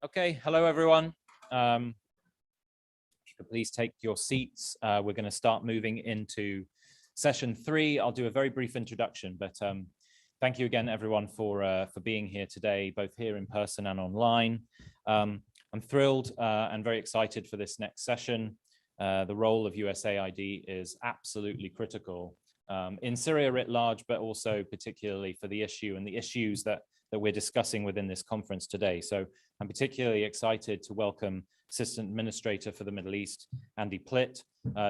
Okay, hello everyone. If you could please take your seats. We're going to start moving into session 3. I'll do a very brief introduction, but thank you again everyone for being here today, both here in person and online. I'm thrilled and very excited for this next session. The role of USAID is absolutely critical in Syria writ large, but also particularly for the issue and the issues that we're discussing within this conference today. So I'm particularly excited to welcome Assistant Administrator for the Middle East, Andy Plitt,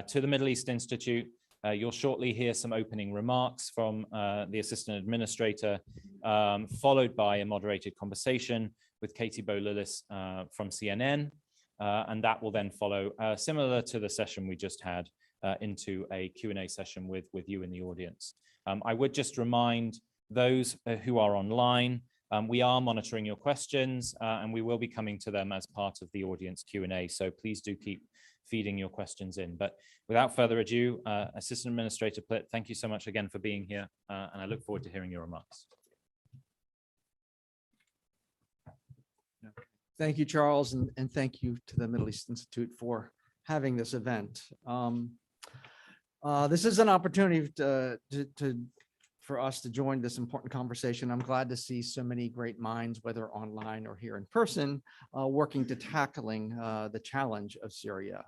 to the Middle East Institute. You'll shortly hear some opening remarks from the Assistant Administrator, followed by a moderated conversation with Katie Bow-Lillis from CNN. And that will then follow, similar to the session we just had, into a Q&A session with you in the audience. I would just remind those who are online, we are monitoring your questions and we will be coming to them as part of the audience Q&A. So please do keep feeding your questions in. But without further ado, Assistant Administrator Plitt, thank you so much again for being here. And I look forward to hearing your remarks. Thank you, Charles, and thank you to the Middle East Institute for having this event. This is an opportunity for us to join this important conversation. I'm glad to see so many great minds, whether online or here in person, working to tackling the challenge of Syria.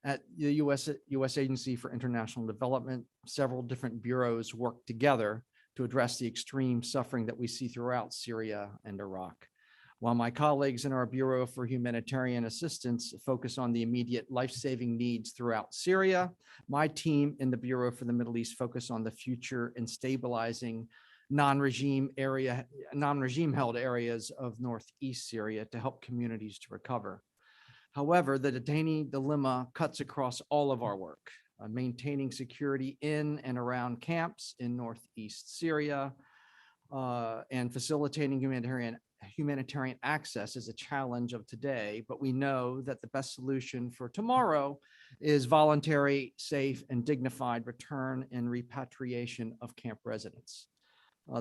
At the U.S. Agency for International Development, several different bureaus work together to address the extreme suffering that we see throughout Syria and Iraq. While my colleagues in our Bureau for Humanitarian Assistance focus on the immediate life-saving needs throughout Syria, my team in the Bureau for the Middle East focus on the future and stabilizing non-regime held areas of northeast Syria to help communities to recover. However, the detainee dilemma cuts across all of our work, maintaining security in and around camps in northeast Syria, and facilitating humanitarian access is a challenge of today, but we know that the best solution for tomorrow is voluntary, safe, and dignified return and repatriation of camp residents.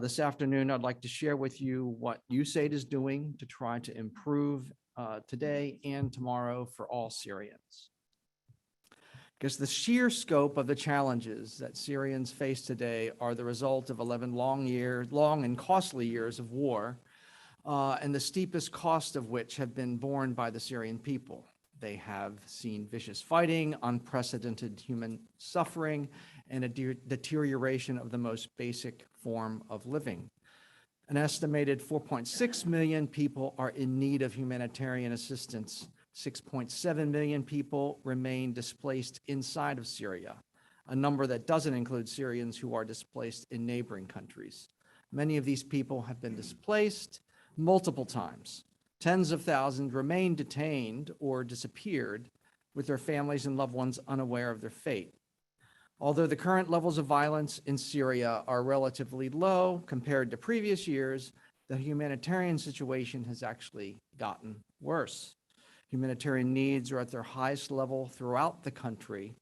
This afternoon, I'd like to share with you what USAID is doing to try to improve today and tomorrow for all Syrians. Because the sheer scope of the challenges that Syrians face today are the result of 11 long and costly years of war, and the steepest cost of which have been borne by the Syrian people. They have seen vicious fighting, unprecedented human suffering, and a deterioration of the most basic form of living. An estimated 4.6 million people are in need of humanitarian assistance. 6.7 million people remain displaced inside of Syria, a number that doesn't include Syrians who are displaced in neighboring countries. Many of these people have been displaced multiple times. Tens of thousands remain detained or disappeared, with their families and loved ones unaware of their fate. Although the current levels of violence in Syria are relatively low compared to previous years, the humanitarian situation has actually gotten worse. Humanitarian needs are at their highest level throughout the country,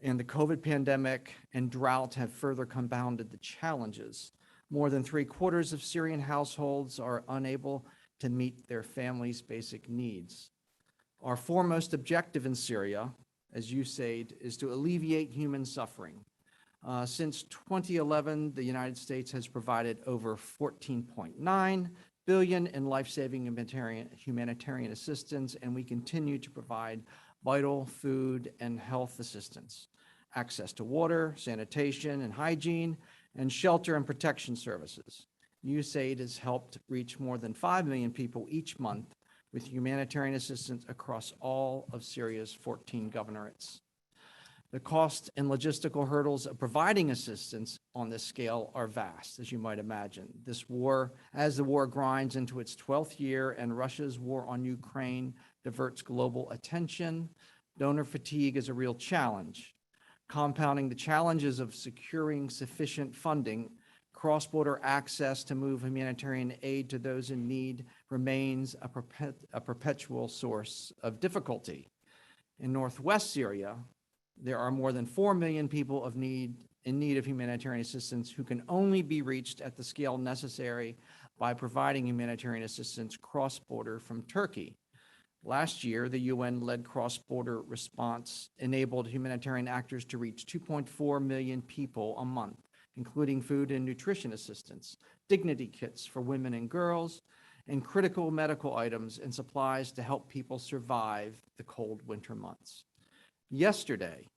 and the COVID pandemic and drought have further compounded the challenges. More than 3/4 of Syrian households are unable to meet their families' basic needs. Our foremost objective in Syria, as USAID, is to alleviate human suffering. Since 2011, the United States has provided over $14.9 billion in life-saving humanitarian assistance, and we continue to provide vital food and health assistance, access to water, sanitation and hygiene, and shelter and protection services. USAID has helped reach more than 5 million people each month with humanitarian assistance across all of Syria's 14 governorates. The cost and logistical hurdles of providing assistance on this scale are vast, as you might imagine. As the war grinds into its 12th year and Russia's war on Ukraine diverts global attention, donor fatigue is a real challenge. Compounding the challenges of securing sufficient funding, cross-border access to move humanitarian aid to those in need remains a perpetual source of difficulty. In northwest Syria, there are more than 4 million people in need of humanitarian assistance who can only be reached at the scale necessary by providing humanitarian assistance cross-border from Turkey. Last year, the UN-led cross-border response enabled humanitarian actors to reach 2.4 million people a month, including food and nutrition assistance, dignity kits for women and girls, and critical medical items and supplies to help people survive the cold winter months. Yesterday,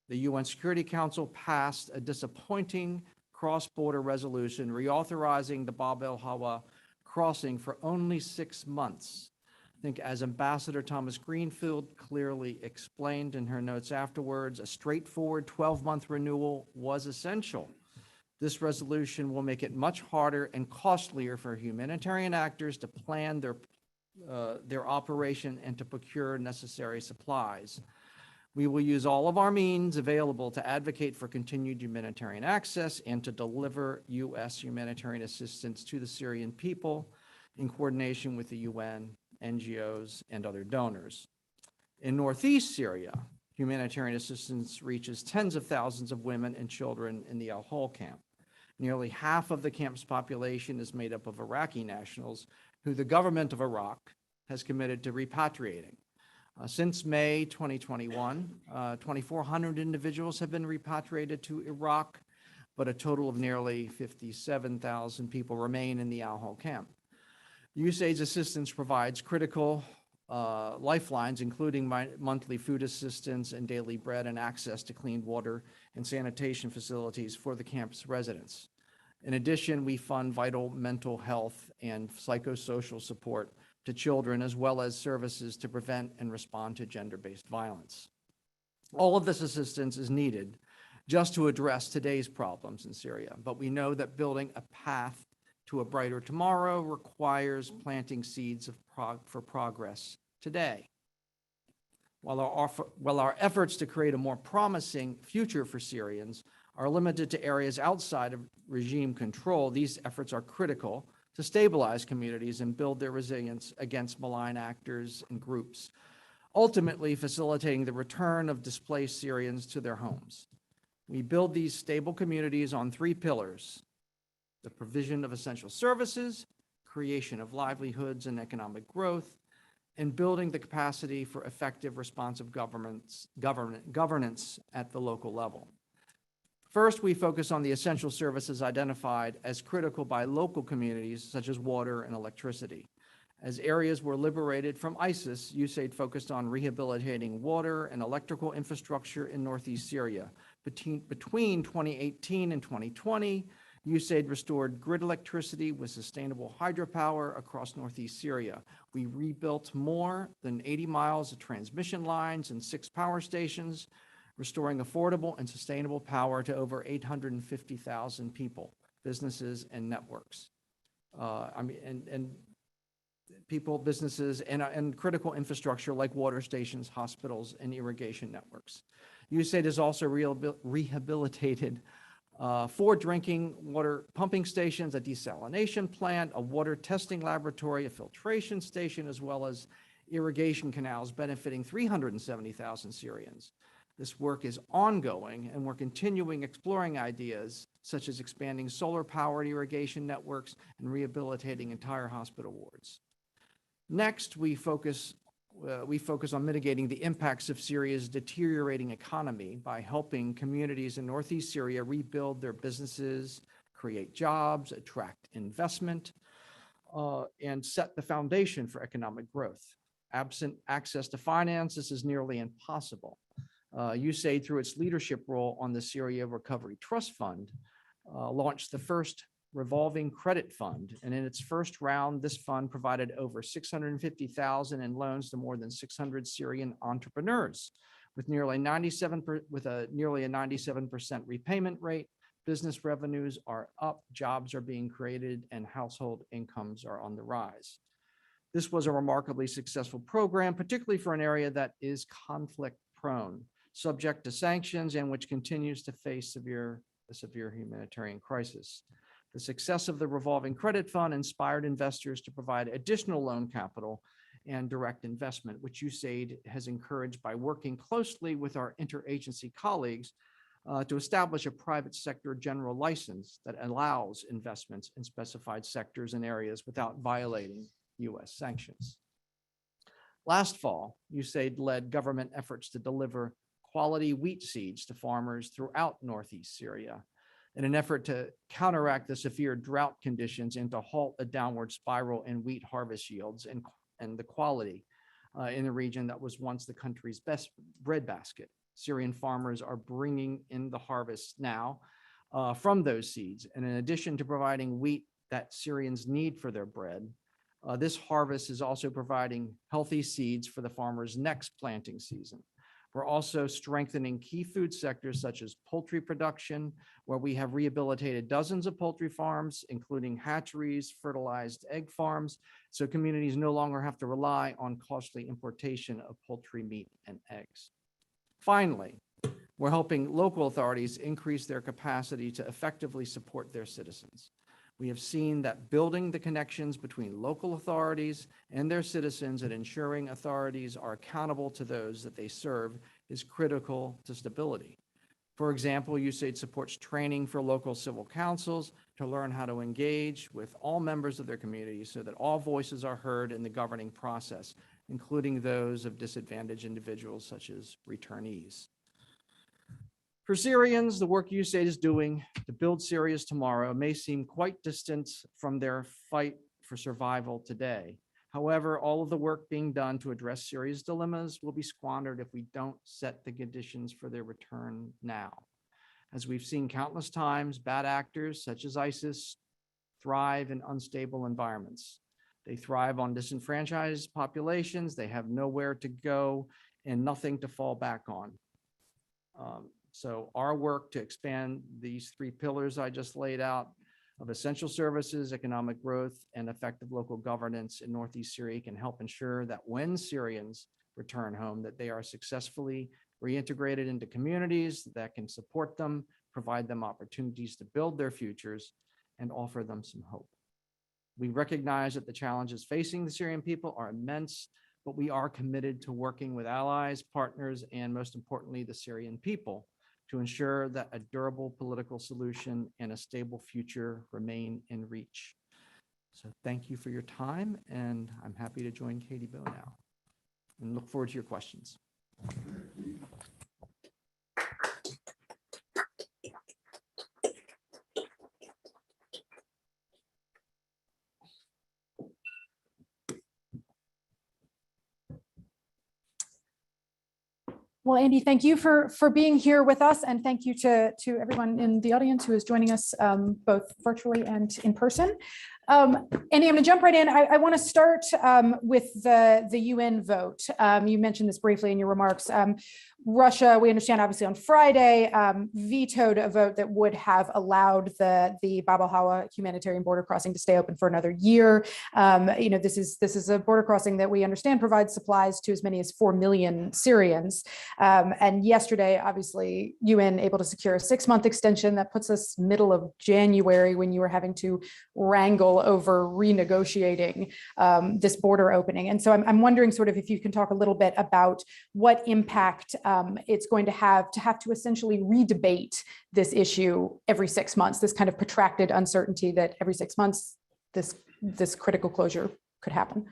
the UN Security Council passed a disappointing cross-border resolution reauthorizing the Bab el-Hawa crossing for only 6 months. I think as Ambassador Thomas Greenfield clearly explained in her notes afterwards, a straightforward 12-month renewal was essential. This resolution will make it much harder and costlier for humanitarian actors to plan their operation and to procure necessary supplies. We will use all of our means available to advocate for continued humanitarian access and to deliver U.S. humanitarian assistance to the Syrian people in coordination with the UN, NGOs, and other donors. In Northeast Syria, humanitarian assistance reaches tens of thousands of women and children in the Al-Hol camp. Nearly half of the camp's population is made up of Iraqi nationals who the government of Iraq has committed to repatriating. Since May 2021, 2,400 individuals have been repatriated to Iraq, but a total of nearly 57,000 people remain in the Al-Hol camp. USAID's assistance provides critical lifelines, including monthly food assistance and daily bread and access to clean water and sanitation facilities for the camp's residents. In addition, we fund vital mental health and psychosocial support to children, as well as services to prevent and respond to gender-based violence. All of this assistance is needed just to address today's problems in Syria, but we know that building a path to a brighter tomorrow requires planting seeds for progress today. While our efforts to create a more promising future for Syrians are limited to areas outside of regime control, these efforts are critical to stabilize communities and build their resilience against malign actors and groups, ultimately facilitating the return of displaced Syrians to their homes. We build these stable communities on 3 pillars: the provision of essential services, creation of livelihoods and economic growth, and building the capacity for effective responsive governance at the local level. First, we focus on the essential services identified as critical by local communities, such as water and electricity. As areas were liberated from ISIS, USAID focused on rehabilitating water and electrical infrastructure in Northeast Syria. Between 2018 and 2020, USAID restored grid electricity with sustainable hydropower across Northeast Syria. We rebuilt more than 80 miles of transmission lines and 6 power stations, restoring affordable and sustainable power to over 850,000 people, businesses, and networks. Businesses, and critical infrastructure like water stations, hospitals, and irrigation networks. USAID has also rehabilitated 4 drinking water pumping stations, a desalination plant, a water testing laboratory, a filtration station, as well as irrigation canals benefiting 370,000 Syrians. This work is ongoing, and we're continuing exploring ideas such as expanding solar-powered irrigation networks and rehabilitating entire hospital wards. Next, we focus on mitigating the impacts of Syria's deteriorating economy by helping communities in Northeast Syria rebuild their businesses, create jobs, attract investment, and set the foundation for economic growth. Absent access to finance, this is nearly impossible. USAID, through its leadership role on the Syria Recovery Trust Fund, launched the first revolving credit fund. And in its first round, this fund provided over $650,000 in loans to more than 600 Syrian entrepreneurs. With a nearly 97% repayment rate, business revenues are up, jobs are being created, and household incomes are on the rise. This was a remarkably successful program, particularly for an area that is conflict-prone, subject to sanctions, and which continues to face a severe humanitarian crisis. The success of the revolving credit fund inspired investors to provide additional loan capital and direct investment, which USAID has encouraged by working closely with our interagency colleagues to establish a private sector general license that allows investments in specified sectors and areas without violating U.S. sanctions. Last fall, USAID led government efforts to deliver quality wheat seeds to farmers throughout Northeast Syria in an effort to counteract the severe drought conditions and to halt a downward spiral in wheat harvest yields and the quality in the region that was once the country's best breadbasket. Syrian farmers are bringing in the harvest now from those seeds. And in addition to providing wheat that Syrians need for their bread, this harvest is also providing healthy seeds for the farmers' next planting season. We're also strengthening key food sectors such as poultry production, where we have rehabilitated dozens of poultry farms, including hatcheries, fertilized egg farms, so communities no longer have to rely on costly importation of poultry meat and eggs. Finally, we're helping local authorities increase their capacity to effectively support their citizens. We have seen that building the connections between local authorities and their citizens and ensuring authorities are accountable to those that they serve is critical to stability. For example, USAID supports training for local civil councils to learn how to engage with all members of their community so that all voices are heard in the governing process, including those of disadvantaged individuals such as returnees. For Syrians, the work USAID is doing to build Syria's tomorrow may seem quite distant from their fight for survival today. However, all of the work being done to address Syria's dilemmas will be squandered if we don't set the conditions for their return now. As we've seen countless times, bad actors such as ISIS thrive in unstable environments. They thrive on disenfranchised populations. They have nowhere to go and nothing to fall back on. So our work to expand these three pillars I just laid out of essential services, economic growth, and effective local governance in Northeast Syria can help ensure that when Syrians return home, that they are successfully reintegrated into communities that can support them, provide them opportunities to build their futures, and offer them some hope. We recognize that the challenges facing the Syrian people are immense, but we are committed to working with allies, partners, and most importantly, the Syrian people to ensure that a durable political solution and a stable future remain in reach. So thank you for your time, and I'm happy to join Katie Bow now and look forward to your questions. Well, Andy, thank you for being here with us, and thank you to everyone in the audience who is joining us both virtually and in person. Andy, I'm going to jump right in. I want to start with the UN vote. You mentioned this briefly in your remarks. Russia, we understand, obviously on Friday, vetoed a vote that would have allowed the Bab al-Hawa humanitarian border crossing to stay open for another year. This is a border crossing that we understand provides supplies to as many as 4 million Syrians. And yesterday, obviously, UN able to secure a 6-month extension that puts us middle of January when you were having to wrangle over renegotiating this border opening. And so I'm wondering sort of if you can talk a little bit about what impact it's going to have to essentially redebate this issue every 6 months, this kind of protracted uncertainty that every 6 months this critical closure could happen.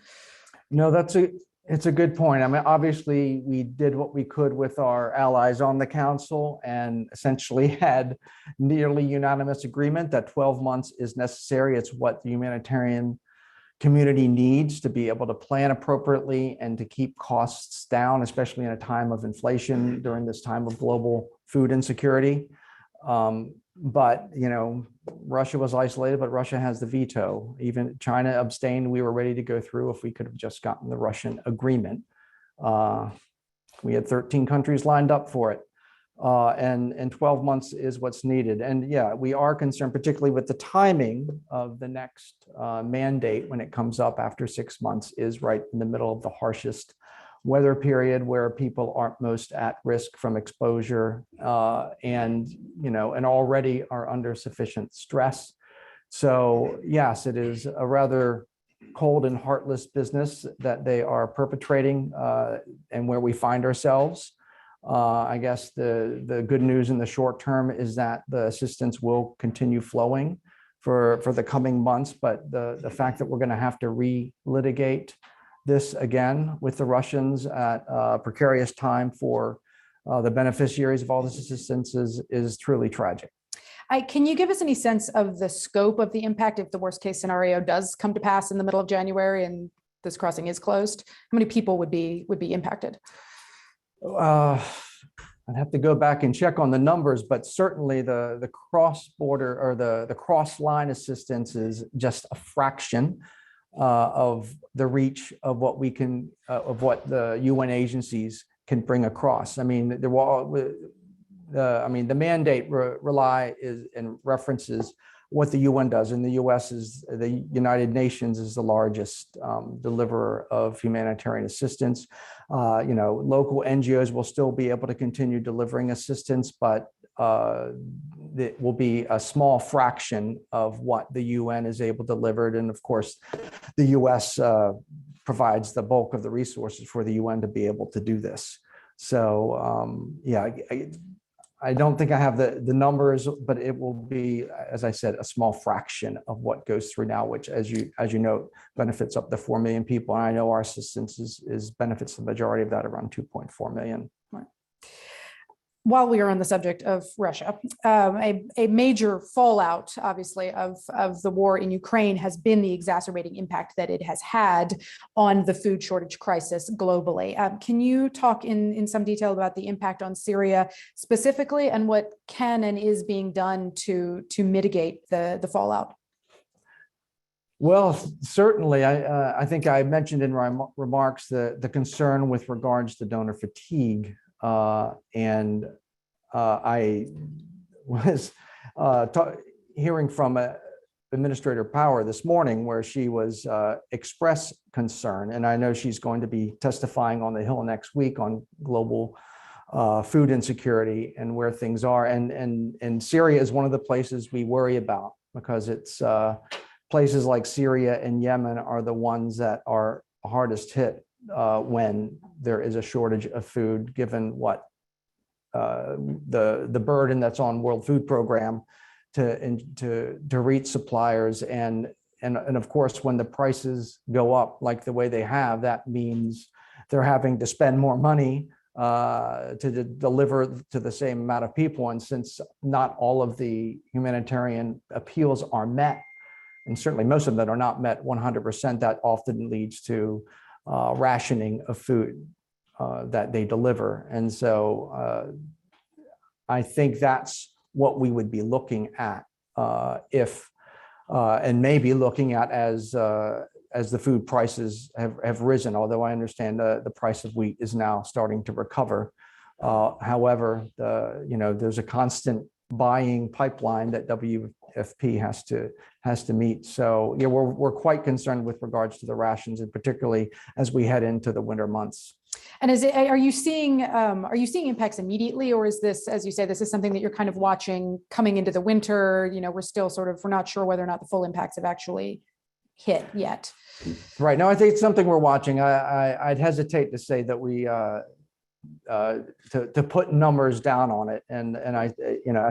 No, it's a good point. I mean, obviously, we did what we could with our allies on the council and essentially had nearly unanimous agreement that 12 months is necessary. It's what the humanitarian community needs to be able to plan appropriately and to keep costs down, especially in a time of inflation during this time of global food insecurity. But, Russia was isolated, but Russia has the veto. Even China abstained. We were ready to go through if we could have just gotten the Russian agreement. We had 13 countries lined up for it. And 12 months is what's needed. And yeah, we are concerned, particularly with the timing of the next mandate when it comes up after 6 months is right in the middle of the harshest weather period where people aren't most at risk from exposure and already are under sufficient stress. So yes, it is a rather cold and heartless business that they are perpetrating and where we find ourselves. I guess the good news in the short term is that the assistance will continue flowing for the coming months, but the fact that we're going to have to relitigate this again with the Russians at a precarious time for the beneficiaries of all this assistance is truly tragic. Can you give us any sense of the scope of the impact if the worst case scenario does come to pass in the middle of January and this crossing is closed? How many people would be impacted? I'd have to go back and check on the numbers, but certainly the cross-border or the cross-line assistance is just a fraction of the reach of what we can of what the UN agencies can bring across. I mean, the mandate is and references what the UN does, and the U.S. is the United Nations is the largest deliverer of humanitarian assistance. Local NGOs will still be able to continue delivering assistance, but it will be a small fraction of what the UN is able to deliver. And of course, the U.S. provides the bulk of the resources for the UN to be able to do this. So I don't think I have the numbers, but it will be, as I said, a small fraction of what goes through now, which, as you know, benefits up to 4 million people. And I know our assistance benefits the majority of that, around 2.4 million. Right. While we are on the subject of Russia, a major fallout, obviously, of the war in Ukraine has been the exacerbating impact that it has had on the food shortage crisis globally. Can you talk in some detail about the impact on Syria specifically, and what can and is being done to mitigate the fallout? Well, certainly, I think I mentioned in my remarks the concern with regards to donor fatigue. And I was hearing from Administrator Power this morning, where she was expressed concern, and I know she's going to be testifying on the Hill next week on global food insecurity and where things are. And Syria is one of the places we worry about, because it's places like Syria and Yemen are the ones that are hardest hit when there is a shortage of food, given what the burden that's on World Food Program to reach suppliers, and of course, when the prices go up like the way they have, that means they're having to spend more money to deliver to the same amount of people. And since not all of the humanitarian appeals are met, and certainly most of them are not met 100%, that often leads to rationing of food that they deliver. And so I think that's what we would be looking at and maybe looking at as the food prices have risen, although I understand the price of wheat is now starting to recover. However, there's a constant buying pipeline that WFP has to meet. So yeah, we're quite concerned with regards to the rations, and particularly as we head into the winter months. And are you seeing impacts immediately, or is this, as you say, this is something that you're kind of watching coming into the winter? We're still we're not sure whether or not the full impacts have actually hit yet. Right. No, I think it's something we're watching. I'd hesitate to say that we to put numbers down on it, and I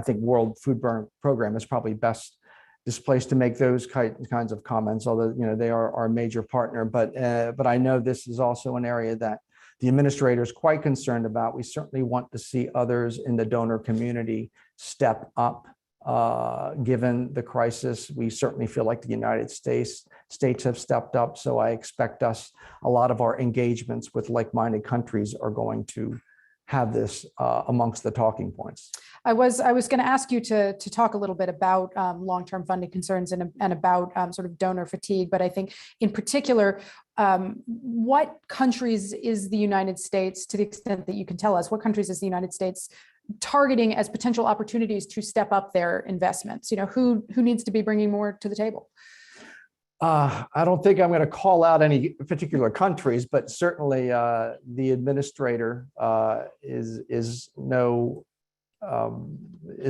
think World Food Program is probably best displaced to make those kinds of comments, although they are our major partner. But I know this is also an area that the administrator is quite concerned about. We certainly want to see others in the donor community step up. Given the crisis, we certainly feel like the United States have stepped up. So I expect a lot of our engagements with like-minded countries are going to have this amongst the talking points. I was going to ask you to talk a little bit about long-term funding concerns and about sort of donor fatigue, but I think in particular, what countries is the United States, to the extent that you can tell us, what countries is the United States targeting as potential opportunities to step up their investments? Who needs to be bringing more to the table? I don't think I'm going to call out any particular countries, but certainly the administrator is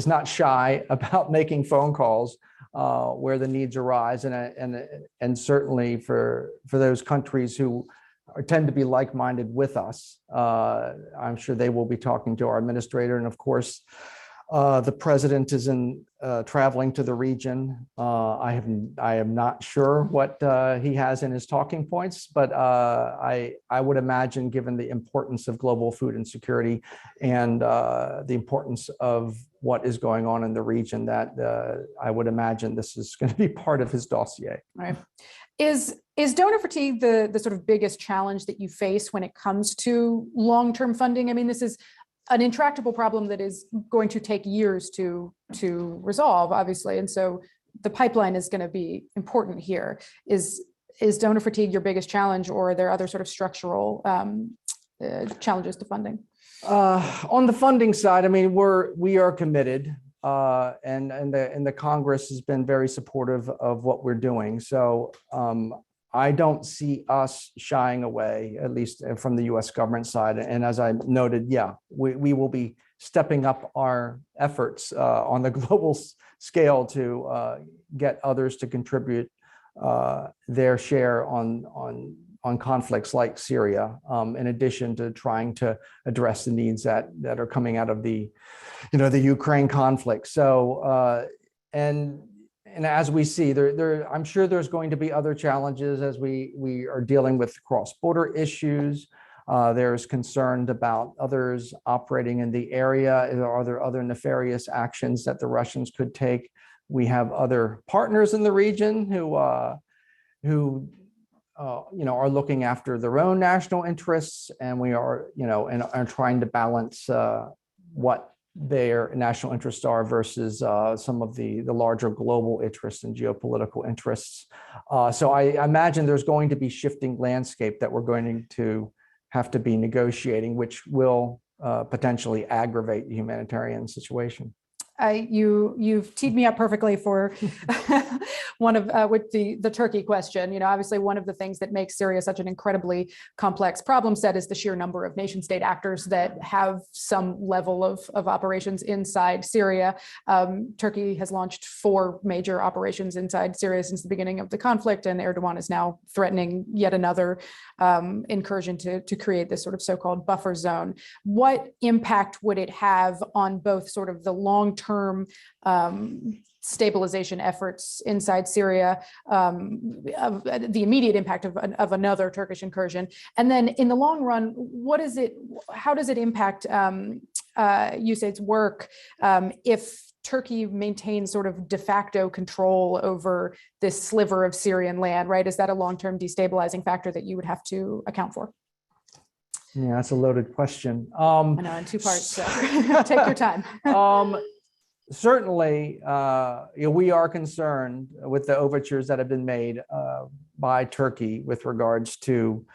not shy about making phone calls where the needs arise, and certainly for those countries who tend to be like-minded with us. I'm sure they will be talking to our administrator, and of course, the president is traveling to the region. I am not sure what he has in his talking points, but I would imagine, given the importance of global food insecurity and the importance of what is going on in the region, that I would imagine this is going to be part of his dossier. Right. Is donor fatigue the sort of biggest challenge that you face when it comes to long-term funding? I mean, this is an intractable problem that is going to take years to resolve, obviously. And so the pipeline is going to be important here. Is donor fatigue your biggest challenge, or are there other sort of structural challenges to funding? On the funding side, I mean, we are committed, and the Congress has been very supportive of what we're doing. So I don't see us shying away, at least from the U.S. government side. And as I noted, yeah, we will be stepping up our efforts on the global scale to get others to contribute their share on conflicts like Syria, in addition to trying to address the needs that are coming out of the Ukraine conflict. So and as we see, I'm sure there's going to be other challenges as we are dealing with cross-border issues. There's concern about others operating in the area. Are there other nefarious actions that the Russians could take? We have other partners in the region who are looking after their own national interests, and we are and trying to balance what their national interests are versus some of the larger global interests and geopolitical interests. So I imagine there's going to be shifting landscape that we're going to have to be negotiating, which will potentially aggravate the humanitarian situation. You've teed me up perfectly for one of with the Turkey question. Obviously, one of the things that makes Syria such an incredibly complex problem set is the sheer number of nation state actors that have some level of operations inside Syria. Turkey has launched 4 major operations inside Syria since the beginning of the conflict, and Erdogan is now threatening yet another incursion to create this sort of so-called buffer zone. What impact would it have on both sort of the long-term stabilization efforts inside Syria, the immediate impact of another Turkish incursion, and then in the long run, how does it impact USAID's work if Turkey maintains sort of de facto control over this sliver of Syrian land, right? Is that a long-term destabilizing factor that you would have to account for? Yeah, that's a loaded question. I know, in 2 parts, so take your time. Certainly, we are concerned with the overtures that have been made by Turkey with regards to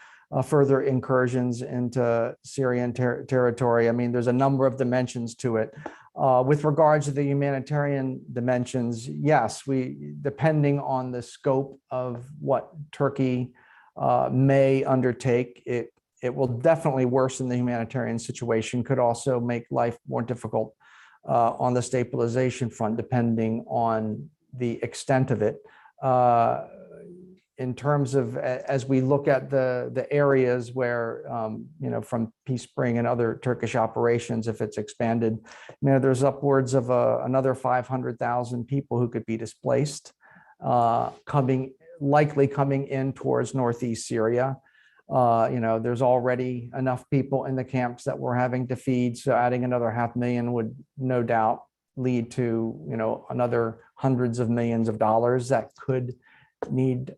further incursions into Syrian territory. I mean, there's a number of dimensions to it. With regards to the humanitarian dimensions, yes, depending on the scope of what Turkey may undertake, it will definitely worsen the humanitarian situation, could also make life more difficult on the stabilization front, depending on the extent of it. In terms of, as we look at the areas where, from Peace Spring and other Turkish operations, if it's expanded, there's upwards of another 500,000 people who could be displaced, likely coming in towards northeast Syria. There's already enough people in the camps that we're having to feed. So adding another 500,000 would no doubt lead to, another hundreds of millions of dollars that could need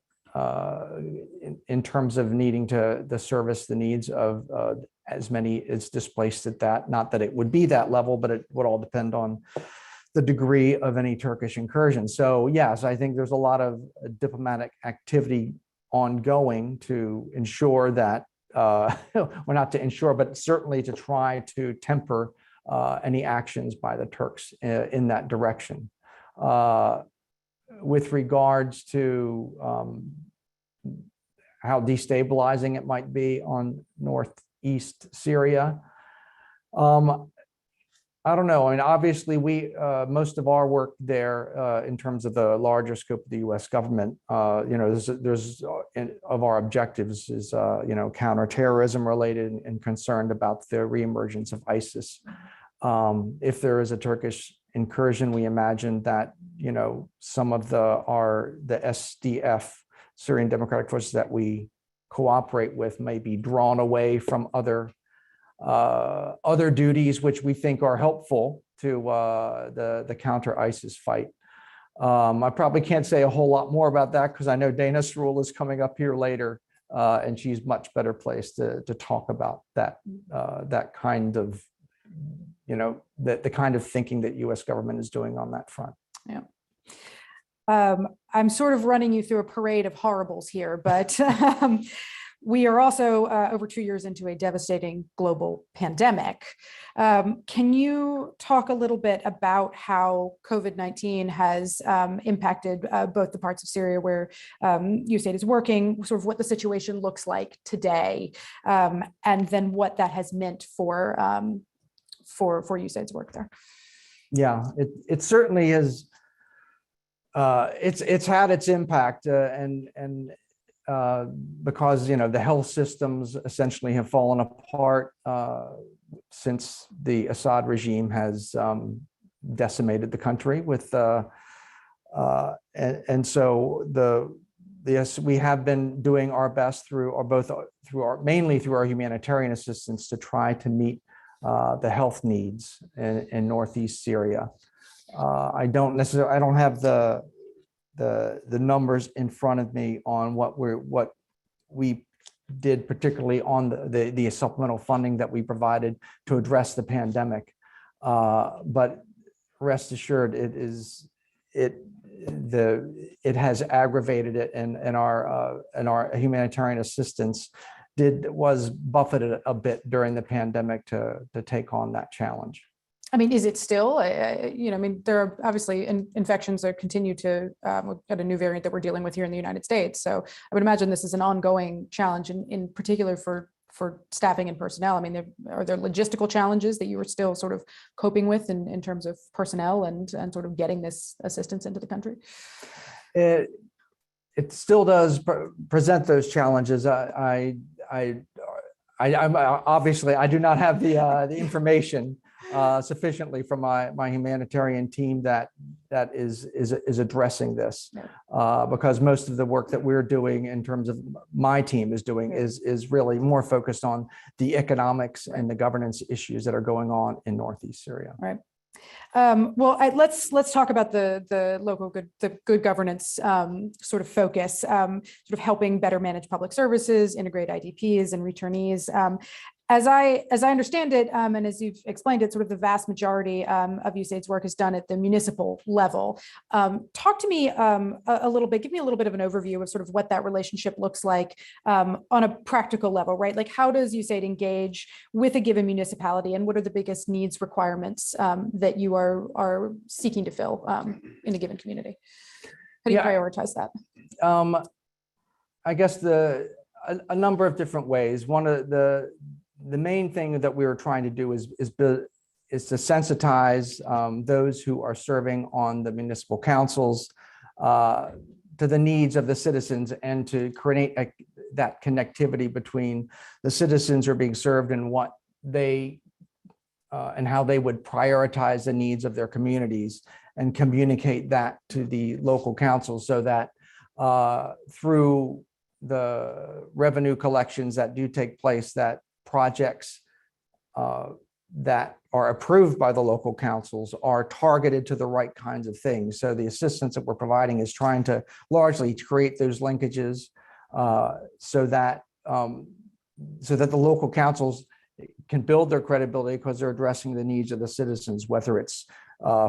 in terms of needing to service the needs of as many as displaced at that. Not that it would be that level, but it would all depend on the degree of any Turkish incursion. So yes, I think there's a lot of diplomatic activity ongoing to ensure that, well, not to ensure, but certainly to try to temper any actions by the Turks in that direction. With regards to how destabilizing it might be on northeast Syria, I don't know. I mean, obviously, most of our work there in terms of the larger scope of the U.S. government, there's of our objectives is counterterrorism related and concerned about the reemergence of ISIS. If there is a Turkish incursion, we imagine that some of the SDF, Syrian Democratic Forces, that we cooperate with may be drawn away from other duties which we think are helpful to the counter ISIS fight. I probably can't say a whole lot more about that because I know Dana Srul is coming up here later, and she's much better placed to talk about that kind of the kind of thinking that U.S. government is doing on that front. Yeah. I'm sort of running you through a parade of horribles here, but we are also over 2 years into a devastating global pandemic. Can you talk a little bit about how COVID-19 has impacted both the parts of Syria where USAID is working, sort of what the situation looks like today, and then what that has meant for USAID's work there? Yeah, it certainly is. It's had its impact, and because the health systems essentially have fallen apart since the Assad regime has decimated the country with and so yes, we have been doing our best mainly through our humanitarian assistance to try to meet the health needs in Northeast Syria. I don't have the numbers in front of me on what we did, particularly on the supplemental funding that we provided to address the pandemic. But rest assured, it has aggravated it, and our humanitarian assistance was buffeted a bit during the pandemic to take on that challenge. I mean, is it still, there are obviously infections that continue to, we've got a new variant that we're dealing with here in the United States. So I would imagine this is an ongoing challenge, in particular for staffing and personnel. I mean, are there logistical challenges that you are still sort of coping with in terms of personnel and sort of getting this assistance into the country? It still does present those challenges. I'm obviously, I do not have the information sufficiently from my humanitarian team that is addressing this, because most of the work that we're doing in terms of my team is doing is really more focused on the economics and the governance issues that are going on in Northeast Syria. Right. Well, let's talk about the local good governance sort of focus, sort of helping better manage public services, integrate IDPs and returnees. As I understand it, and as you've explained it, sort of the vast majority of USAID's work is done at the municipal level. Talk to me a little bit, give me a little bit of an overview of sort of what that relationship looks like on a practical level, right? Like, how does USAID engage with a given municipality, and what are the biggest needs requirements that you are seeking to fill in a given community? How do you prioritize that? I guess a number of different ways. One of the main thing that we were trying to do is to sensitize those who are serving on the municipal councils to the needs of the citizens, and to create that connectivity between the citizens who are being served and what they and how they would prioritize the needs of their communities, and communicate that to the local councils, so that through the revenue collections that do take place, that projects that are approved by the local councils are targeted to the right kinds of things. So the assistance that we're providing is trying to largely create those linkages so that the local councils can build their credibility, because they're addressing the needs of the citizens, whether it's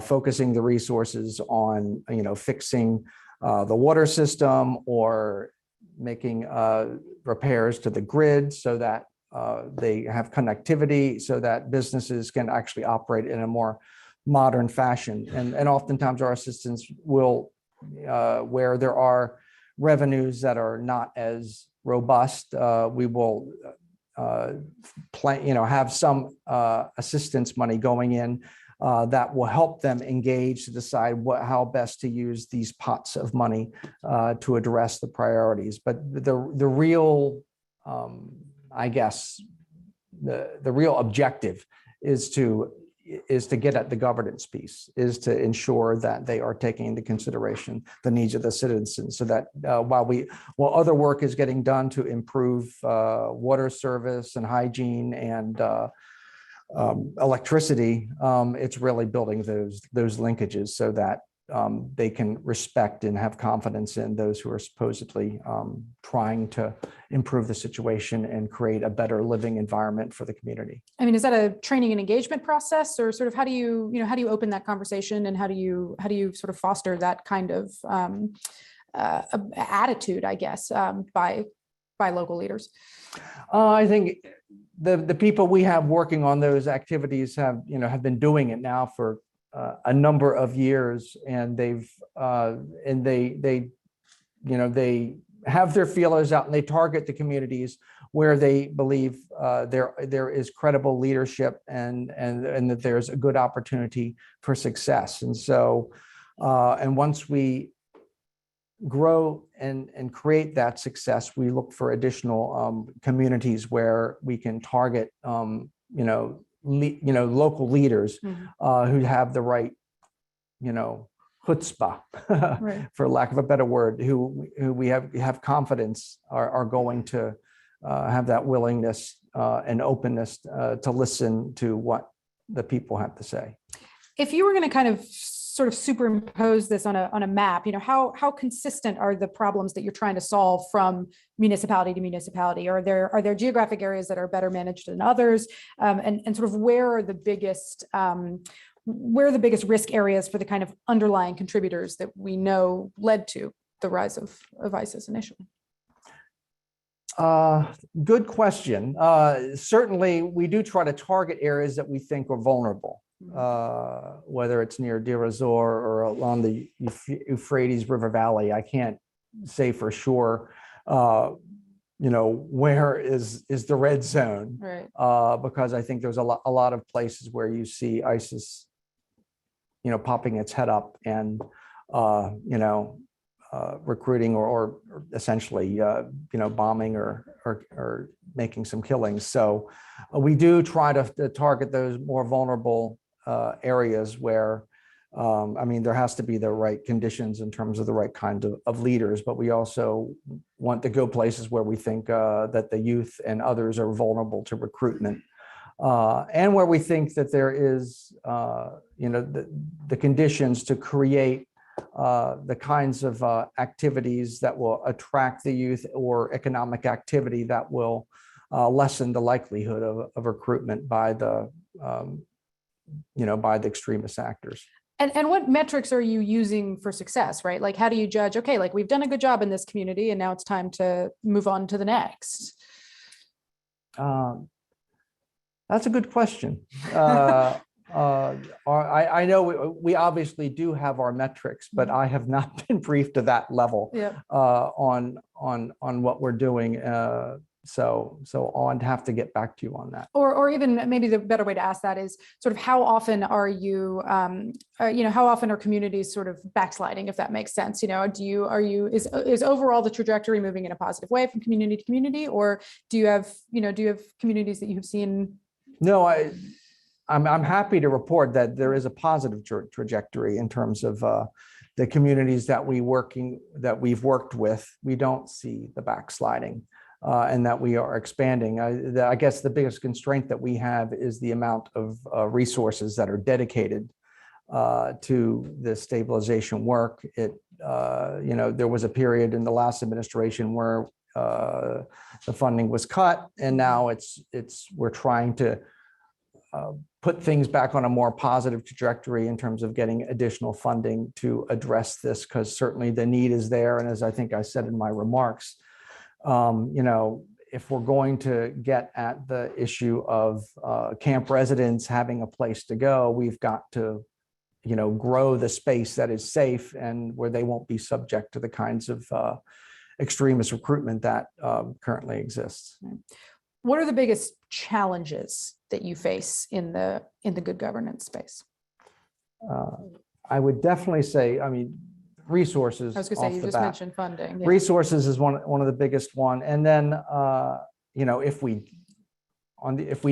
focusing the resources on fixing the water system, or making repairs to the grid so that they have connectivity, so that businesses can actually operate in a more modern fashion. And oftentimes our assistance will, where there are revenues that are not as robust, we will have some assistance money going in that will help them engage to decide how best to use these pots of money to address the priorities. But the real, I guess, the real objective is to get at the governance piece, is to ensure that they are taking into consideration the needs of the citizens, so that while other work is getting done to improve water service and hygiene and electricity, it's really building those linkages so that they can respect and have confidence in those who are supposedly trying to improve the situation and create a better living environment for the community. I mean, is that a training and engagement process, or sort of how do you open that conversation, and how do you sort of foster that kind of attitude, I guess, by local leaders? I think the people we have working on those activities have been doing it now for a number of years, and they have their feelers out, and they target the communities where they believe there is credible leadership and that there's a good opportunity for success. And so, and once we grow and create that success, we look for additional communities where we can target local leaders who have the right, chutzpah, Right. for lack of a better word, who we have confidence are going to have that willingness and openness to listen to what the people have to say. If you were going to kind of sort of superimpose this on a map, how consistent are the problems that you're trying to solve from municipality to municipality? Are there geographic areas that are better managed than others? And sort of where are the biggest risk areas for the kind of underlying contributors that we know led to the rise of ISIS initially? Good question. Certainly, we do try to target areas that we think are vulnerable. Whether it's near Deir ez-Zor or along the Euphrates River Valley. I can't say for sure, where is the red zone, right? Because I think there's a lot of places where you see ISIS, popping its head up and, recruiting or essentially, bombing or making some killings. So we do try to target those more vulnerable areas where, there has to be the right conditions in terms of the right kind of leaders, but we also want to go places where we think that the youth and others are vulnerable to recruitment, and where we think that there is, the conditions to create the kinds of activities that will attract the youth, or economic activity that will lessen the likelihood of recruitment by the extremist actors. And what metrics are you using for success, right? Like, how do you judge, okay, like we've done a good job in this community and now it's time to move on to the next? That's a good question. I know we obviously do have our metrics, but I have not been briefed to that level. Yeah. On what we're doing. So I'd have to get back to you on that. Or even maybe the better way to ask that is sort of how often are you, how often are communities sort of backsliding, if that makes sense? Is overall the trajectory moving in a positive way from community to community, or do you have communities that you've seen? No, I'm happy to report that there is a positive trajectory in terms of the communities that we've worked with. We don't see the backsliding. And that we are expanding. I guess the biggest constraint that we have is the amount of resources that are dedicated to the stabilization work. There was a period in the last administration where the funding was cut, and now we're trying to put things back on a more positive trajectory in terms of getting additional funding to address this, because certainly the need is there. And as I think I said in my remarks, if we're going to get at the issue of camp residents having a place to go, we've got to, grow the space that is safe and where they won't be subject to the kinds of extremist recruitment that currently exists. What are the biggest challenges that you face in the good governance space? I would definitely say, I mean, resources. I was going to say, off you the just bat. mentioned funding. Yeah. Resources is one of the biggest one. And then, you know, if we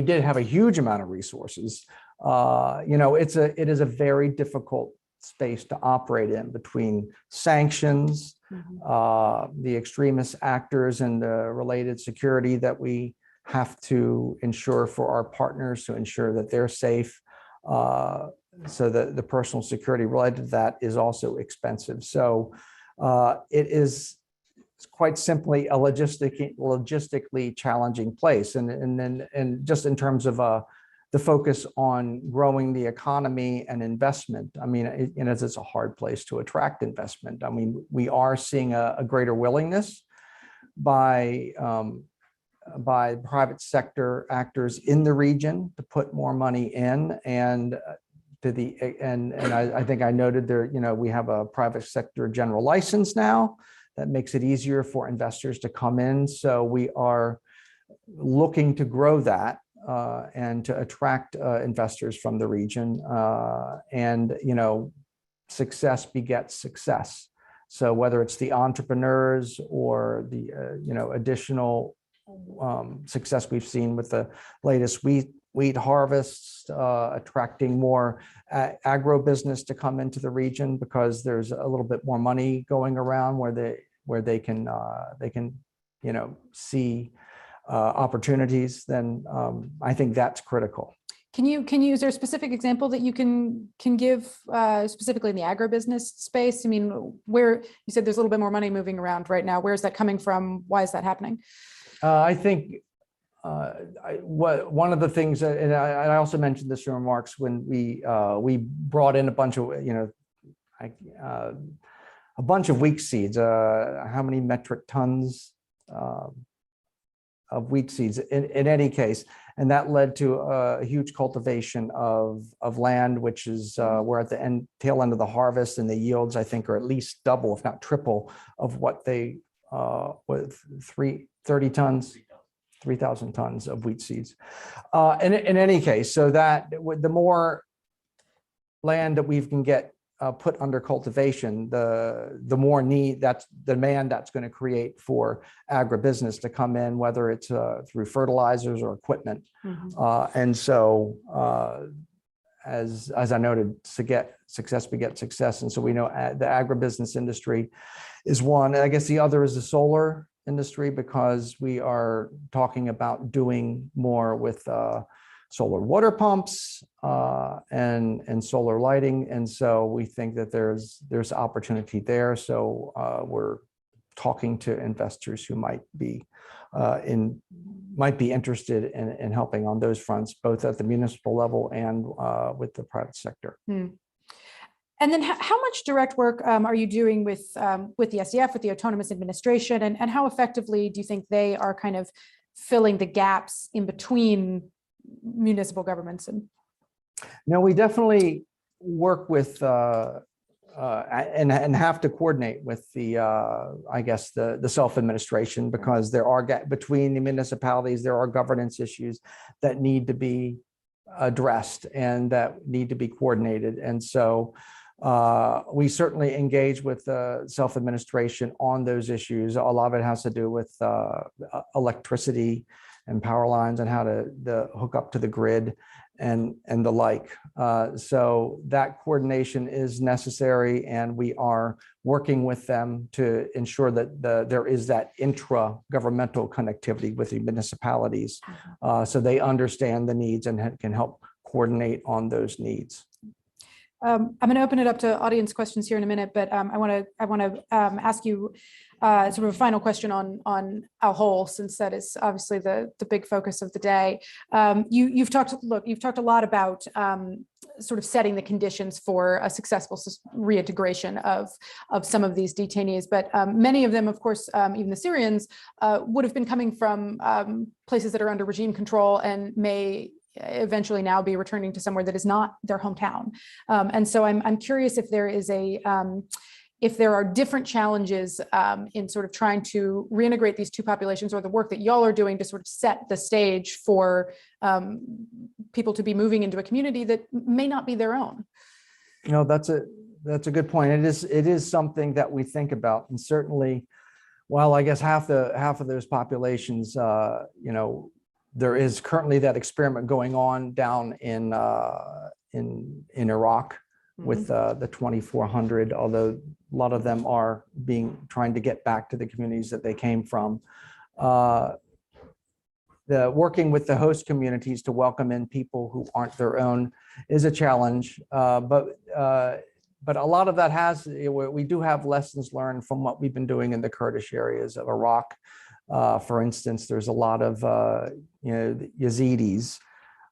did have a huge amount of resources, you know, it is a very difficult space to operate in between sanctions, the extremist actors and the related security that we have to ensure for our partners to ensure that they're safe. So the personal security related to that is also expensive. So it is quite simply a logistically challenging place. And just in terms of the focus on growing the economy and investment, I mean, it's a hard place to attract investment. I mean, we are seeing a greater willingness by private sector actors in the region to put more money in, and I think I noted there, you know, we have a private sector general license now that makes it easier for investors to come in. So we are looking to grow that and to attract investors from the region. And, you know, success begets success. So whether it's the entrepreneurs or the, you know, additional success we've seen with the latest wheat harvests, attracting more agribusiness to come into the region because there's a little bit more money going around where they can you know, see opportunities, then I think that's critical. Can you, is there a specific example that you can give specifically in the agribusiness space? I mean, where you said there's a little bit more money moving around right now, where's that coming from? Why is that happening? I think one of the things, and I also mentioned this in remarks when we brought in a bunch of, you know, a bunch of wheat seeds. How many metric tons of wheat seeds in any case, and that led to a huge cultivation of land, which is we're at the tail end of the harvest, and the yields I think are at least double, if not triple, of what they with 3,000 tons of wheat seeds. In any case, so that the more land that we can get put under cultivation, the more demand that's going to create for agribusiness to come in, whether it's through fertilizers or equipment. And so, as I noted, success begets success. And so we know the agribusiness industry is one. And I guess the other is the solar industry, because we are talking about doing more with solar water pumps and solar lighting. And so we think that there's opportunity there. So we're talking to investors who might be interested in helping on those fronts, both at the municipal level and with the private sector. And then how much direct work are you doing with the SDF, with the Autonomous Administration, and how effectively do you think they are kind of filling the gaps in between municipal governments? And no, we definitely work with and have to coordinate with the I guess the self-administration, because there are between the municipalities, there are governance issues that need to be addressed and that need to be coordinated. And so we certainly engage with self-administration on those issues. A lot of it has to do with electricity and power lines and how to hook up to the grid and the like. So that coordination is necessary, and we are working with them to ensure that there is that intra-governmental connectivity with the municipalities, so they understand the needs and can help coordinate on those needs. I'm going to open it up to audience questions here in a minute, but I want to ask you sort of a final question on Al Hol, since that is obviously the big focus of the day. You've talked a lot about sort of setting the conditions for a successful reintegration of some of these detainees, but many of them, of course, even the Syrians, would have been coming from places that are under regime control and may eventually now be returning to somewhere that is not their hometown. And so I'm curious if there is if there are different challenges in sort of trying to reintegrate these two populations, or the work that y'all are doing to sort of set the stage for people to be moving into a community that may not be their own. No, that's a good point. It is something that we think about, and certainly, while I guess half of those populations, there is currently that experiment going on down in Iraq with the 2,400, although a lot of them are trying to get back to the communities that they came from. The working with the host communities to welcome in people who aren't their own is a challenge, but a lot of that we do have lessons learned from what we've been doing in the Kurdish areas of Iraq. For instance, there's a lot of Yazidis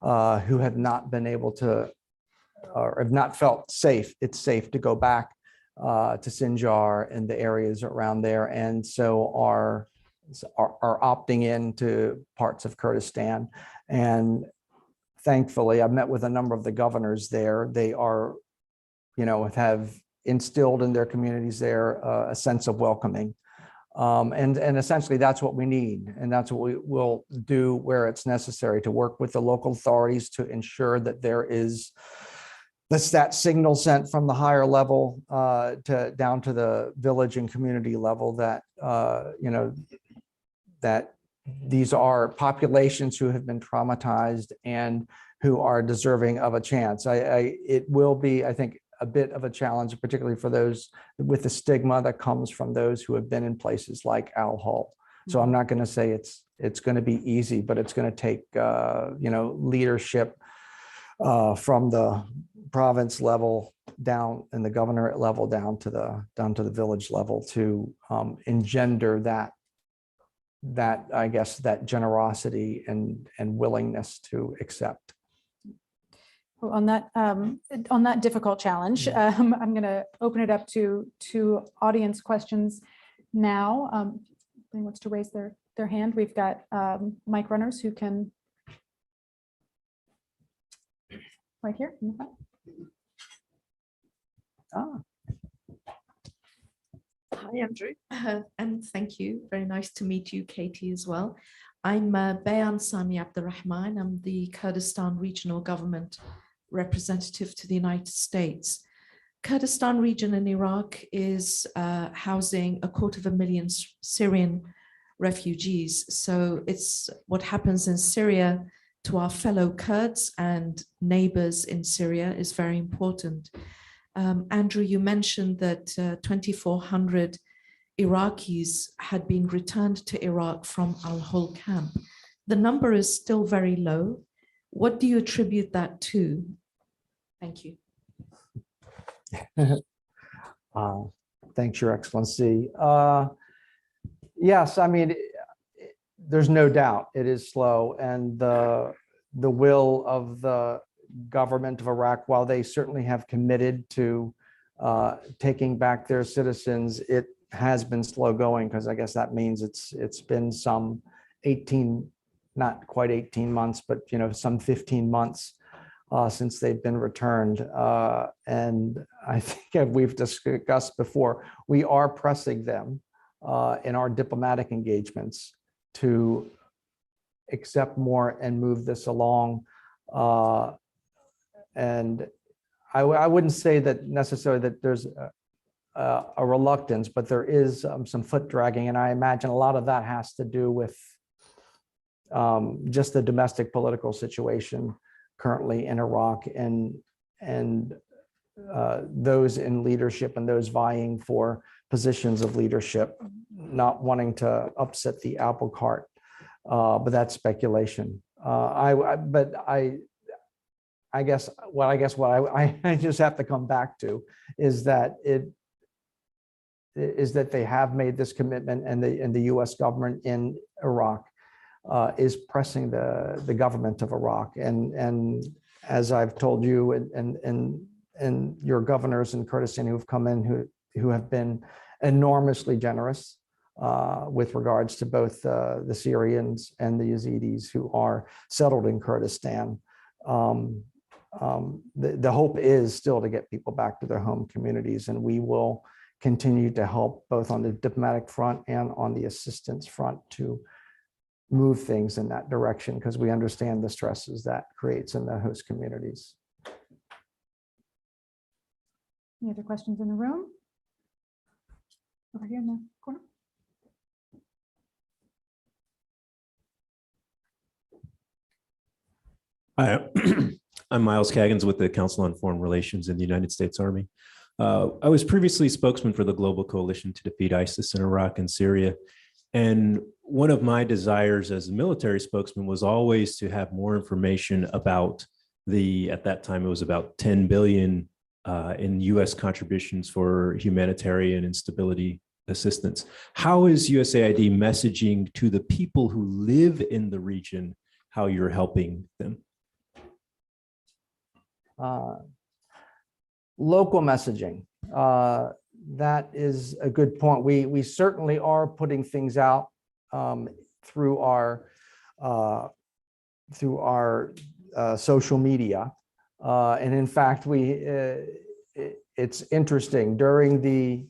who have not been able to, or have not felt safe. It's safe to go back to Sinjar and the areas around there, and so are opting into parts of Kurdistan. And thankfully, I've met with a number of the governors there. They are, have instilled in their communities there a sense of welcoming. And essentially that's what we need. And that's what we will do where it's necessary, to work with the local authorities to ensure that there is that signal sent from the higher level down to the village and community level that, that these are populations who have been traumatized and who are deserving of a chance. It will be, I think, a bit of a challenge, particularly for those with the stigma that comes from those who have been in places like Al-Hol. So I'm not going to say it's going to be easy, but it's going to take leadership from the province level down and the governorate level down to the village level to engender that I guess that generosity and willingness to accept. Well, on that difficult challenge, I'm going to open it up to audience questions now. Anyone wants to raise their hand? We've got mic runners who can. Right here in the front. Hi, Andrew, and thank you. Very nice to meet you, Katie, as well. I'm Bayan Sami Abdurrahman. I'm the Kurdistan Regional Government Representative to the United States. Kurdistan region in Iraq is housing 250,000 Syrian refugees. So it's what happens in Syria to our fellow Kurds and neighbors in Syria is very important. Andrew, you mentioned that 2,400 Iraqis had been returned to Iraq from Al-Hol camp. The number is still very low. What do you attribute that to? Thank you. Thanks, Your Excellency. Yes, I mean, there's no doubt it is slow, and the will of the government of Iraq, while they certainly have committed to taking back their citizens, it has been slow going, because I guess that means it's been some 18, not quite 18 months, but some 15 months since they've been returned. And I think we've discussed before, we are pressing them in our diplomatic engagements to accept more and move this along. And I wouldn't say that necessarily that there's a reluctance, but there is some foot dragging. And I imagine a lot of that has to do with just the domestic political situation currently in Iraq, and those in leadership and those vying for positions of leadership, not wanting to upset the apple cart. But that's speculation. I guess what I just have to come back to is that they have made this commitment, and the U.S. government in Iraq is pressing the government of Iraq. And as I've told you, and your governors in Kurdistan who've come in, who have been enormously generous with regards to both the Syrians and the Yazidis who are settled in Kurdistan. The hope is still to get people back to their home communities, and we will continue to help both on the diplomatic front and on the assistance front to move things in that direction, because we understand the stresses that creates in the host communities. Any other questions in the room? Over here in the corner. Hi, I'm Miles Kaggins with the Council on Foreign Relations in the United States Army. I was previously spokesman for the Global Coalition to defeat ISIS in Iraq and Syria. And one of my desires as a military spokesman was always to have more information about at that time, it was about 10 billion in US contributions for humanitarian and stability assistance. How is USAID messaging to the people who live in the region how you're helping them? Local messaging. That is a good point. We certainly are putting things out through our social media, and in fact, it's interesting during the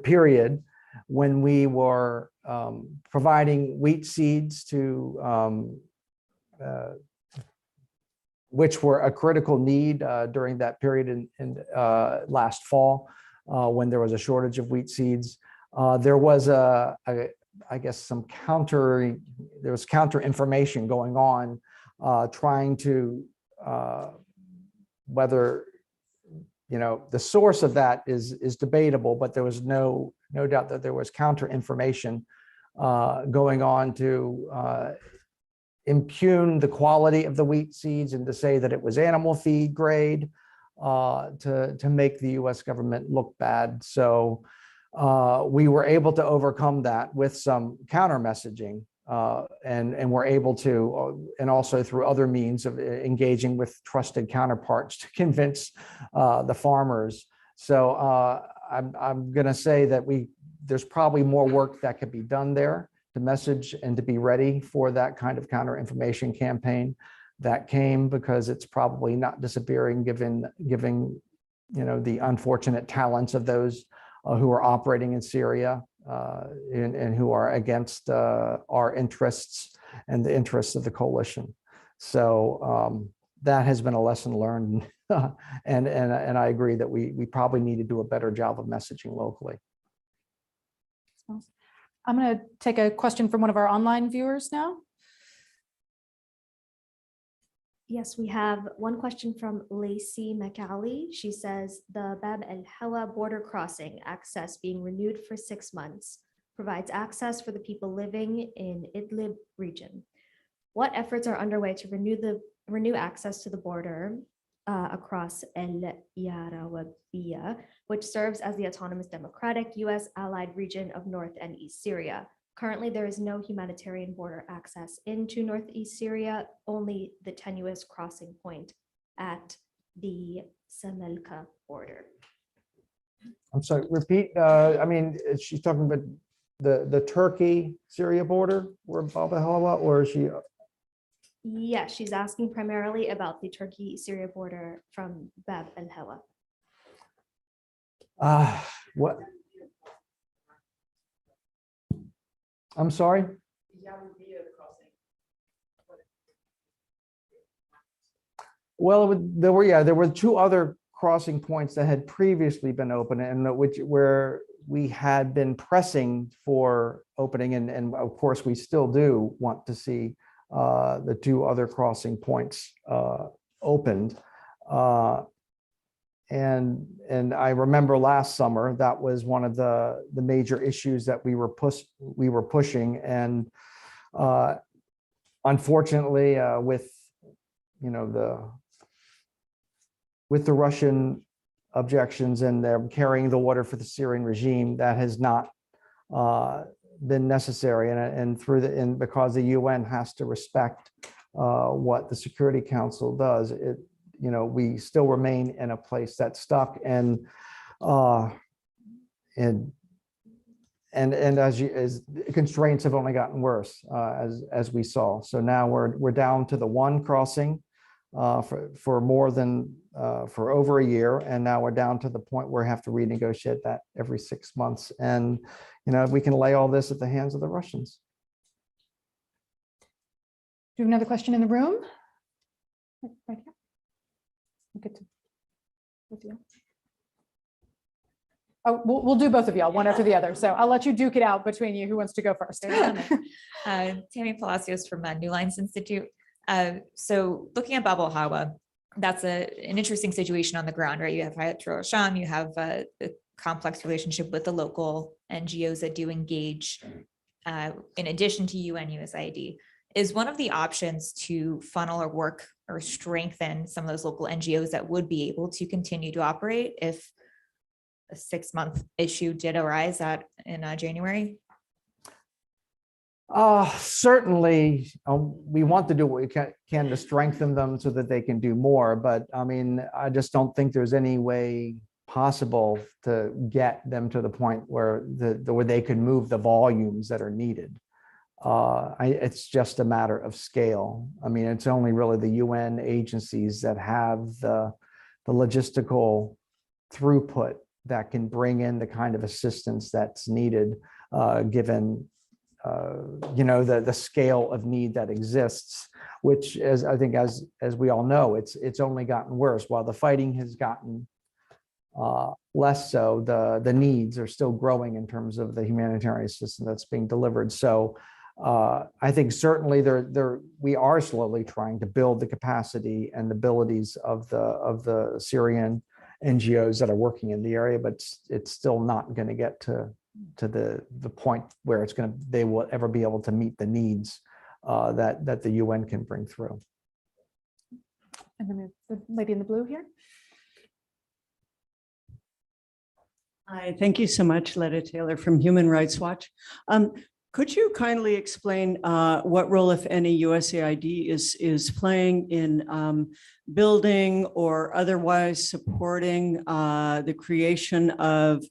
period when we were providing wheat seeds to which were a critical need during that period in last fall when there was a shortage of wheat seeds. There was I guess there was counter information going on, trying to whether the source of that is debatable, but there was no doubt that there was counter information going on to impugn the quality of the wheat seeds and to say that it was animal feed grade to make the US government look bad. So we were able to overcome that with some counter messaging and we're able to, and also through other means of engaging with trusted counterparts to convince the farmers. So I'm going to say that there's probably more work that could be done there to message and to be ready for that kind of counter information campaign that came, because it's probably not disappearing given the unfortunate talents of those who are operating in Syria and who are against our interests and the interests of the coalition. So that has been a lesson learned, and I agree that we probably need to do a better job of messaging locally. I'm going to take a question from one of our online viewers now. Yes, we have one question from Lacey McAlley. She says, the Bab el-Hawa border crossing access being renewed for 6 months provides access for the people living in Idlib region. What efforts are underway to renew access to the border across El Yarawabiyya, which serves as the autonomous democratic US allied region of North and East Syria? Currently, there is no humanitarian border access into Northeast Syria, only the tenuous crossing point at the Samelka border. I'm sorry, repeat. I mean, she's talking about the Turkey-Syria border where Bab el-Hawa, or is she? Yes, she's asking primarily about the Turkey-Syria border from Bab el-Hawa. What? I'm sorry? Well, there were two other crossing points that had previously been open, and where we had been pressing for opening, and of course we still do want to see the two other crossing points opened. And I remember last summer that was one of the major issues that we were pushing, and unfortunately, with the Russian objections and them carrying the water for the Syrian regime, that has not been necessary, and because the UN has to respect what the Security Council does, we still remain in a place that's stuck, and as constraints have only gotten worse as we saw. So now we're down to the one crossing for over a year, and now we're down to the point where we have to renegotiate that every 6 months, and we can lay all this at the hands of the Russians. Do we have another question in the room? Right here. Good to with you. Oh, we'll do both of y'all, one after the other. So I'll let you duke it out between you. Who wants to go first? Tammy Palacios from New Lines Institute. So looking at Bab al-Hawa, that's an interesting situation on the ground, right? You have Hayat Sham, you have a complex relationship with the local NGOs that do engage in addition to UN, USAID. Is one of the options to funnel or work or strengthen some of those local NGOs that would be able to continue to operate if a 6-month issue did arise in January? Certainly, we want to do what we can to strengthen them so that they can do more. But I mean, I just don't think there's any way possible to get them to the point where where they could move the volumes that are needed. It's just a matter of scale. I mean, it's only really the UN agencies that have the logistical throughput that can bring in the kind of assistance that's needed, given the scale of need that exists, which, as I think, as we all know, it's only gotten worse. While the fighting has gotten less so, the needs are still growing in terms of the humanitarian assistance that's being delivered. So I think certainly we are slowly trying to build the capacity and the abilities of the Syrian NGOs that are working in the area, but it's still not going to get to the point where they will ever be able to meet the needs that the UN can bring through. And then the lady in the blue here. Hi, thank you so much, Letta Taylor from Human Rights Watch. Could you kindly explain what role, if any, USAID is playing in building or otherwise supporting the creation of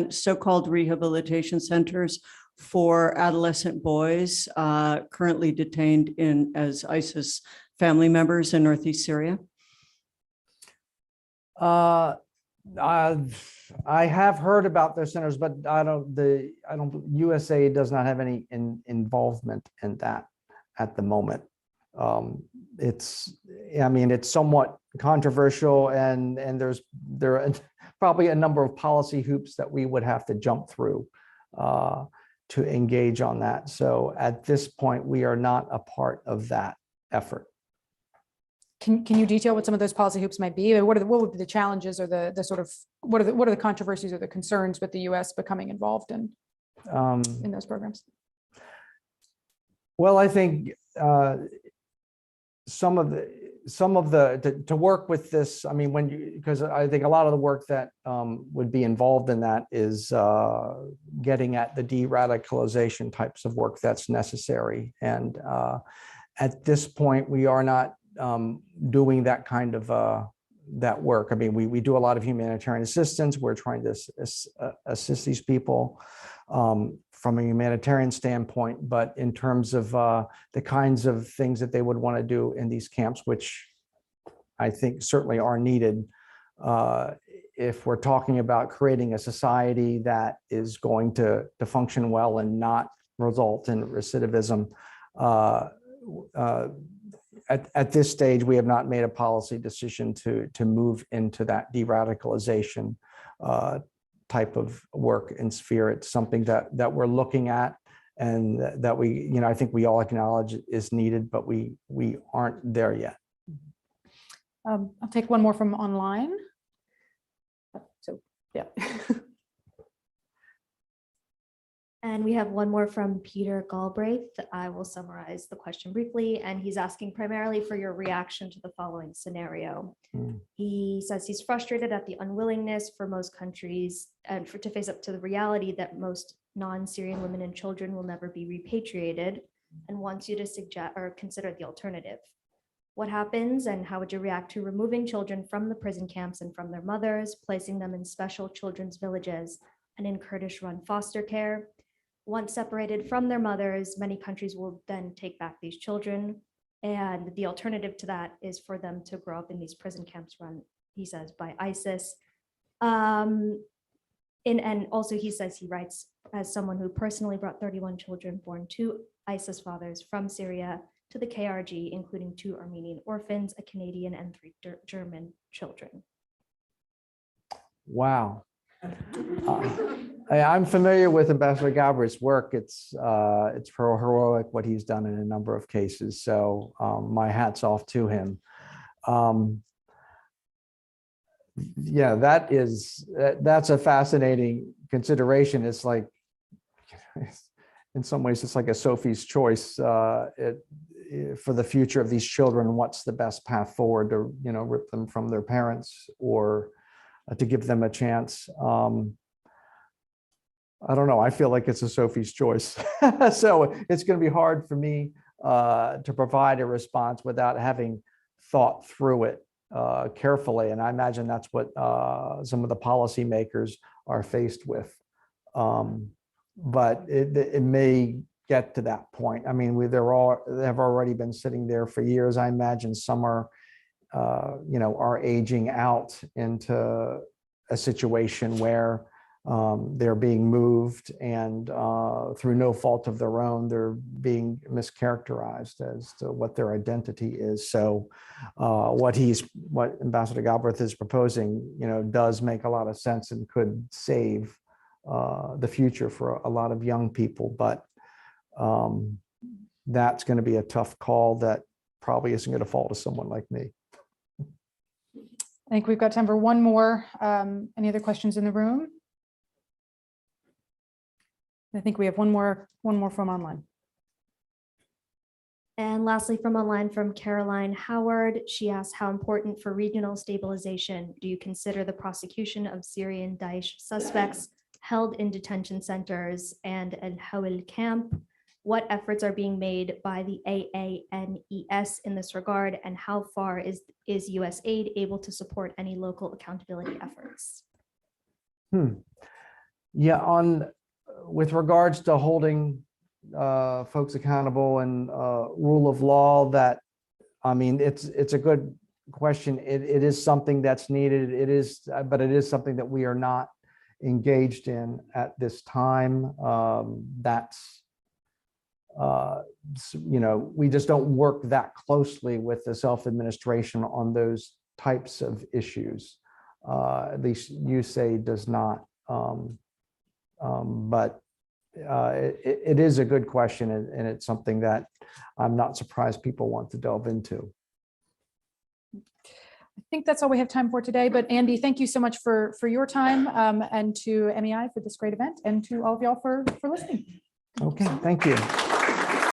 so-called rehabilitation centers for adolescent boys currently detained as ISIS family members in Northeast Syria? I have heard about those centers, but USA does not have any involvement in that at the moment. It's somewhat controversial, and there are probably a number of policy hoops that we would have to jump through to engage on that. So at this point, we are not a part of that effort. Can you detail what some of those policy hoops might be? What would be the challenges, or the sort of what are the controversies or the concerns with the U.S. becoming involved in those programs? Well, I think some of the to work with this. I mean, because I think a lot of the work that would be involved in that is getting at the de-radicalization types of work that's necessary. And at this point, we are not doing that kind of that work. I mean, we do a lot of humanitarian assistance. We're trying to assist these people from a humanitarian standpoint, but in terms of the kinds of things that they would want to do in these camps, which I think certainly are needed, if we're talking about creating a society that is going to function well and not result in recidivism, at this stage, we have not made a policy decision to move into that de-radicalization type of work and sphere. It's something that we're looking at, and that I think we all acknowledge is needed, but we aren't there yet. I'll take one more from online. So, yeah. And we have one more from Peter Galbraith. I will summarize the question briefly, and he's asking primarily for your reaction to the following scenario. He says he's frustrated at the unwillingness for most countries and to face up to the reality that most non-Syrian women and children will never be repatriated, and wants you to suggest or consider the alternative. What happens, and how would you react to removing children from the prison camps and from their mothers, placing them in special children's villages and in Kurdish-run foster care? Once separated from their mothers, many countries will then take back these children. And the alternative to that is for them to grow up in these prison camps run, he says, by ISIS. And also he says, he writes, as someone who personally brought 31 children born to ISIS fathers from Syria to the KRG, including 2 Armenian orphans, a Canadian, and 3 German children. Wow. I'm familiar with Ambassador Galbraith's work. It's heroic what he's done in a number of cases. So my hat's off to him. Yeah, that's a fascinating consideration. It's like, in some ways, it's like a Sophie's choice for the future of these children. What's the best path forward to, rip them from their parents or to give them a chance? I don't know. I feel like it's a Sophie's choice. So it's going to be hard for me to provide a response without having thought through it carefully. And I imagine that's what some of the policymakers are faced with. But it may get to that point. I mean, they have already been sitting there for years. I imagine some are aging out into a situation where they're being moved and through no fault of their own, they're being mischaracterized as to what their identity is. So what Ambassador Galbraith is proposing, does make a lot of sense and could save the future for a lot of young people. But that's going to be a tough call that probably isn't going to fall to someone like me. I think we've got time for one more. Any other questions in the room? I think we have one more from online. And lastly, from online, from Caroline Howard, she asked, how important for regional stabilization do you consider the prosecution of Syrian Daesh suspects held in detention centers and Al Hawil camp? What efforts are being made by the AANES in this regard, and how far is USAID able to support any local accountability efforts? Yeah, with regards to holding folks accountable and rule of law, it's a good question. It is something that's needed. But it is something that we are not engaged in at this time. We just don't work that closely with the self-administration on those types of issues. At least USAID does not. But it is a good question, and it's something that I'm not surprised people want to delve into. I think that's all we have time for today, but Andy, thank you so much for your time, and to MEI for this great event, and to all of y'all for listening. Okay, thank you.